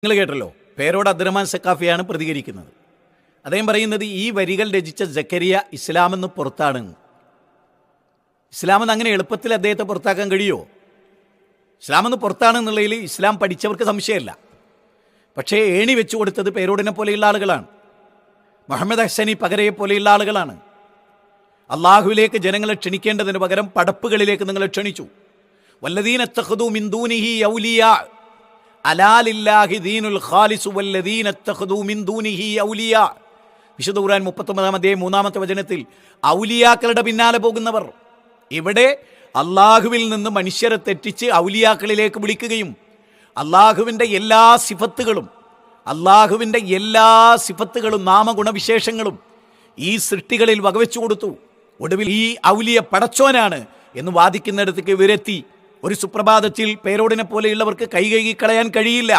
നിങ്ങൾ കേട്ടല്ലോ, പേരോട് അബ്ദുറഹ്മാൻ സക്കാഫിയാണ് പ്രതികരിക്കുന്നത്. അദ്ദേഹം പറയുന്നത് ഈ വരികൾ രചിച്ച ജക്കരിയ ഇസ്ലാമെന്ന് പുറത്താണ്. ഇസ്ലാമെന്ന് അങ്ങനെ എളുപ്പത്തിൽ അദ്ദേഹത്തെ പുറത്താക്കാൻ കഴിയുമോ? ഇസ്ലാമെന്ന് പുറത്താണെന്നുള്ളതിൽ ഇസ്ലാം പഠിച്ചവർക്ക് സംശയമില്ല. പക്ഷേ ഏണി വെച്ചു കൊടുത്തത് പേരോടിനെ പോലെയുള്ള ആളുകളാണ്, മുഹമ്മദ് ഹസനി പകരയെ പോലെയുള്ള ആളുകളാണ്. അള്ളാഹുവിലേക്ക് ജനങ്ങളെ ക്ഷണിക്കേണ്ടതിന് പകരം പടപ്പുകളിലേക്ക് നിങ്ങളെ ക്ഷണിച്ചു. വല്ലദീന ഇത്തഖദൂ മിൻ ദൂനിഹി ഔലിയാ അലാ ലില്ലാഹി ദീനുൽ ഖാലിസു വല്ലദീന ഇത്തഖദൂ മിൻ ദൂനിഹി ഔലിയാ. വിശുദ്ധ ഖുർആൻ 39-ാം അധ്യായം 3-ാമത്തെ വചനത്തിൽ ഔലിയാക്കളുടെ പിന്നാലെ പോകുന്നവർ. ഇവിടെ അള്ളാഹുവിൽ നിന്ന് മനുഷ്യരെ തെറ്റിച്ച് ഔലിയാക്കളിലേക്ക് വിളിക്കുകയും അള്ളാഹുവിൻ്റെ എല്ലാ സിഫത്തുകളും നാമഗുണവിശേഷങ്ങളും ഈ സൃഷ്ടികളിൽ വകവെച്ചു കൊടുത്തു. ഒടുവിൽ ഈ ഔലിയ പടച്ചോനാണ് എന്ന് വാദിക്കുന്നിടത്തേക്ക് ഇവരെത്തി. ഒരു സുപ്രഭാതത്തിൽ പേരോടിനെ പോലെയുള്ളവർക്ക് കൈകഴുകി കളയാൻ കഴിയില്ല.